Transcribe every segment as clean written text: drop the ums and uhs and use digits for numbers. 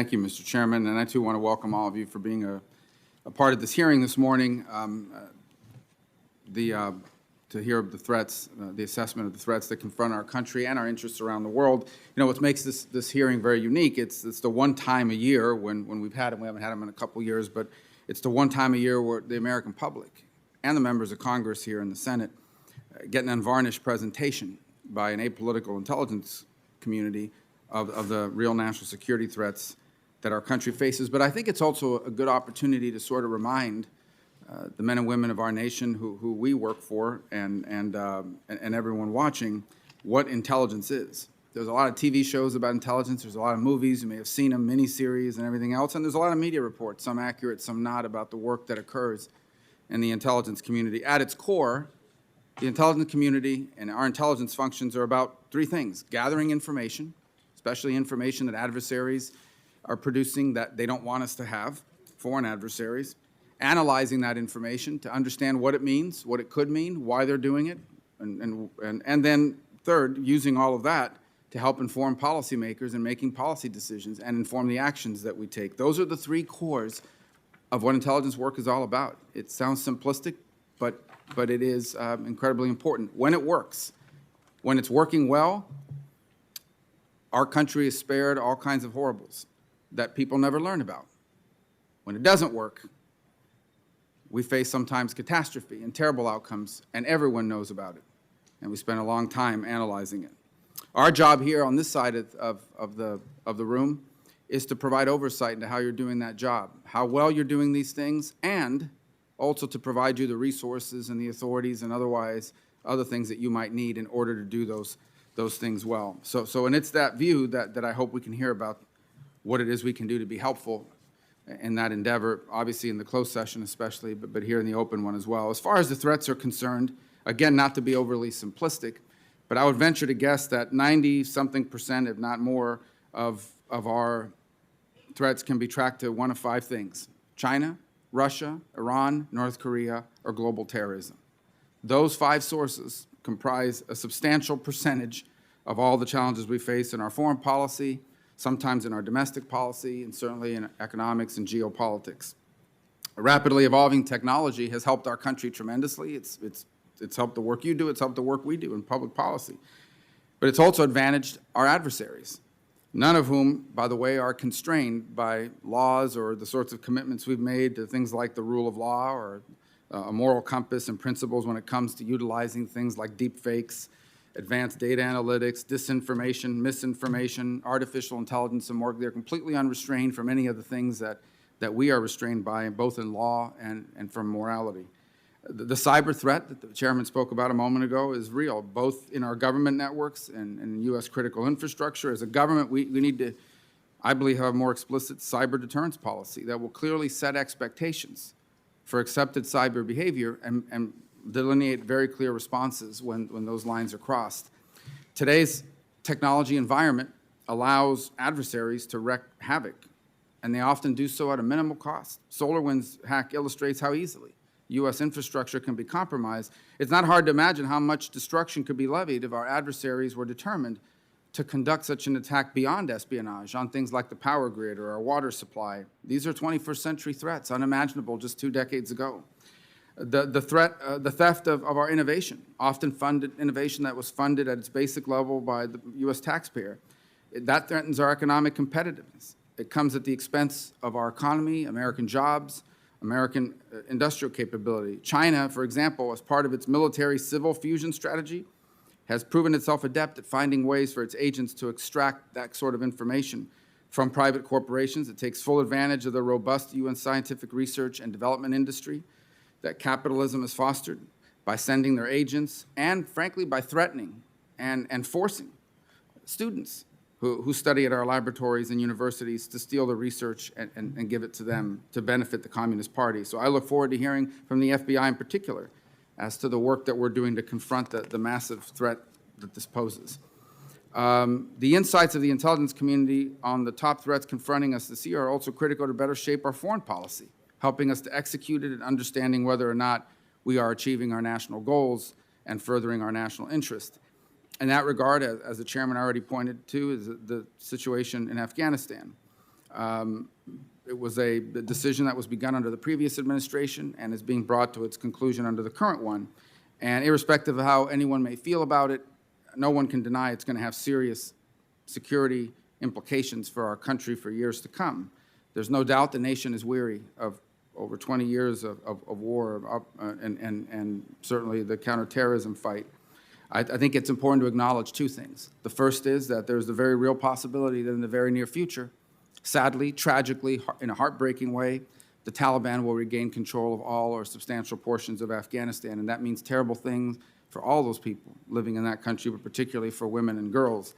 Thank you, Mr. Chairman, and I too want to welcome all of you for being a part of this hearing this morning. To hear the threats, the assessment of the threats that confront our country and our interests around the world. You know, what makes this hearing very unique, it's the one time a year when we've had them, we haven't had them in a couple years, but it's the one time a year where the American public and the members of Congress here in the Senate get an unvarnished presentation by an apolitical intelligence community of the real national security threats that our country faces. But I think it's also a good opportunity to sort of remind the men and women of our nation who we work for and everyone watching what intelligence is. There's a lot of TV shows about intelligence. There's a lot of movies. You may have seen them, miniseries and everything else. And there's a lot of media reports, some accurate, some not, about the work that occurs in the intelligence community. At its core, the intelligence community and our intelligence functions are about three things: gathering information, especially information that adversaries are producing that they don't want us to have, foreign adversaries; analyzing that information to understand what it means, what it could mean, why they're doing it, and then third, using all of that to help inform policymakers in making policy decisions and inform the actions that we take. Those are the three cores of what intelligence work is all about. It sounds simplistic, but it is incredibly important. When it works, when it's working well, our country is spared all kinds of horribles that people never learn about. When it doesn't work, we face sometimes catastrophe and terrible outcomes, and everyone knows about it. And we spend a long time analyzing it. Our job here on this side of the room is to provide oversight into how you're doing that job, how well you're doing these things, and also to provide you the resources and the authorities and otherwise other things that you might need in order to do those things well. And it's that view that I hope we can hear about what it is we can do to be helpful in that endeavor, obviously in the closed session especially, but here in the open one as well. As far as the threats are concerned, again, not to be overly simplistic, but I would venture to guess that 90-something%, if not more, of our threats can be tracked to one of five things: China, Russia, Iran, North Korea, or global terrorism. Those five sources comprise a substantial percentage of all the challenges we face in our foreign policy, sometimes in our domestic policy, and certainly in economics and geopolitics. A rapidly evolving technology has helped our country tremendously. It's helped the work you do, it's helped the work we do in public policy. But it's also advantaged our adversaries, none of whom, by the way, are constrained by laws or the sorts of commitments we've made to things like the rule of law or a moral compass and principles when it comes to utilizing things like deep fakes, advanced data analytics, disinformation, misinformation, artificial intelligence, and more. They're completely unrestrained from any of the things that we are restrained by, both in law and from morality. The cyber threat that the chairman spoke about a moment ago is real, both in our government networks and U.S. critical infrastructure. As a government, we need to, I believe, have a more explicit cyber deterrence policy that will clearly set expectations for accepted cyber behavior and delineate very clear responses when those lines are crossed. Today's technology environment allows adversaries to wreak havoc, and they often do so at a minimal cost. SolarWinds hack illustrates how easily U.S. infrastructure can be compromised. It's not hard to imagine how much destruction could be levied if our adversaries were determined to conduct such an attack beyond espionage on things like the power grid or our water supply. These are 21st century threats, unimaginable just 2 decades ago. The theft of our innovation, often funded innovation that was funded at its basic level by the U.S. taxpayer, that threatens our economic competitiveness. It comes at the expense of our economy, American jobs, American industrial capability. China, for example, as part of its military-civil fusion strategy, has proven itself adept at finding ways for its agents to extract that sort of information from private corporations. It takes full advantage of the robust UN scientific research and development industry that capitalism has fostered by sending their agents and, frankly, by threatening and forcing students who study at our laboratories and universities to steal the research and give it to them to benefit the Communist Party. So I look forward to hearing from the FBI in particular as to the work that we're doing to confront the massive threat that this poses. The insights of the intelligence community on the top threats confronting us this year are also critical to better shape our foreign policy, helping us to execute it and understanding whether or not we are achieving our national goals and furthering our national interest. In that regard, as the chairman already pointed to, is the situation in Afghanistan. It was a decision that was begun under the previous administration and is being brought to its conclusion under the current one. And irrespective of how anyone may feel about it, no one can deny it's going to have serious security implications for our country for years to come. There's no doubt the nation is weary of over 20 years of war and certainly the counterterrorism fight. I think it's important to acknowledge two things. The first is that there's the very real possibility that in the very near future, sadly, tragically, in a heartbreaking way, the Taliban will regain control of all or substantial portions of Afghanistan, and that means terrible things for all those people living in that country, but particularly for women and girls.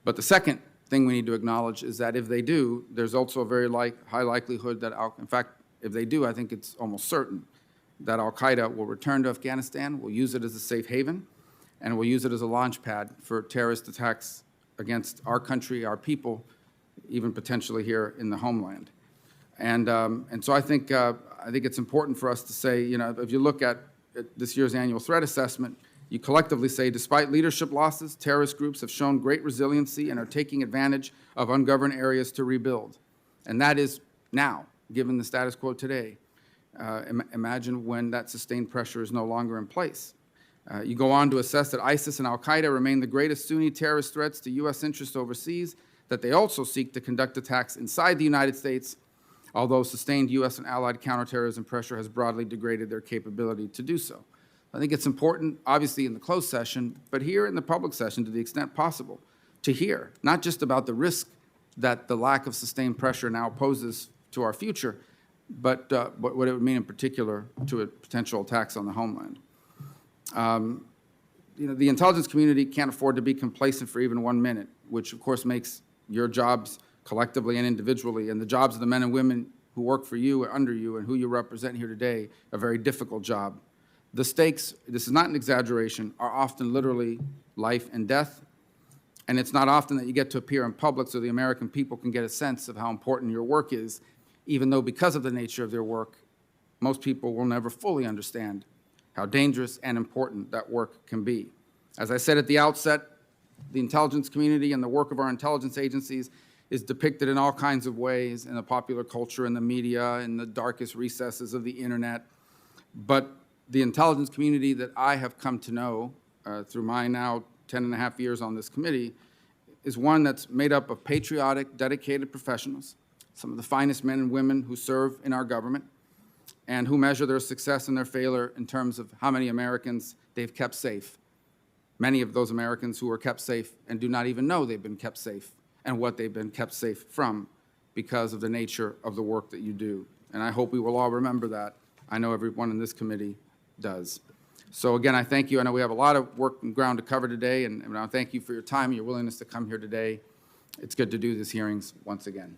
But the second thing we need to acknowledge is that if they do, there's also a very high likelihood that, in fact, if they do, I think it's almost certain that al-Qaeda will return to Afghanistan, will use it as a safe haven, and will use it as a launch pad for terrorist attacks against our country, our people, even potentially here in the homeland. And so I think it's important for us to say, you know, if you look at this year's annual threat assessment, you collectively say, despite leadership losses, terrorist groups have shown great resiliency and are taking advantage of ungoverned areas to rebuild. And that is now, given the status quo today. Imagine when that sustained pressure is no longer in place. You go on to assess that ISIS and al-Qaeda remain the greatest Sunni terrorist threats to U.S. interests overseas, that they also seek to conduct attacks inside the United States, although sustained U.S. and allied counterterrorism pressure has broadly degraded their capability to do so. I think it's important, obviously in the closed session, but here in the public session to the extent possible, to hear not just about the risk that the lack of sustained pressure now poses to our future, but what it would mean in particular to potential attacks on the homeland. You know, the intelligence community can't afford to be complacent for even 1 minute, which of course makes your jobs collectively and individually, and the jobs of the men and women who work for you, under you, and who you represent here today, a very difficult job. The stakes, this is not an exaggeration, are often literally life and death, and it's not often that you get to appear in public so the American people can get a sense of how important your work is, even though because of the nature of their work, most people will never fully understand how dangerous and important that work can be. As I said at the outset, the intelligence community and the work of our intelligence agencies is depicted in all kinds of ways in the popular culture, in the media, in the darkest recesses of the internet. But the intelligence community that I have come to know through my now 10.5 years on this committee is one that's made up of patriotic, dedicated professionals, some of the finest men and women who serve in our government, and who measure their success and their failure in terms of how many Americans they've kept safe. Many of those Americans who are kept safe and do not even know they've been kept safe and what they've been kept safe from because of the nature of the work that you do. And I hope we will all remember that. I know everyone in this committee does. So again, I thank you. I know we have a lot of work and ground to cover today, and I thank you for your time and your willingness to come here today. It's good to do these hearings once again.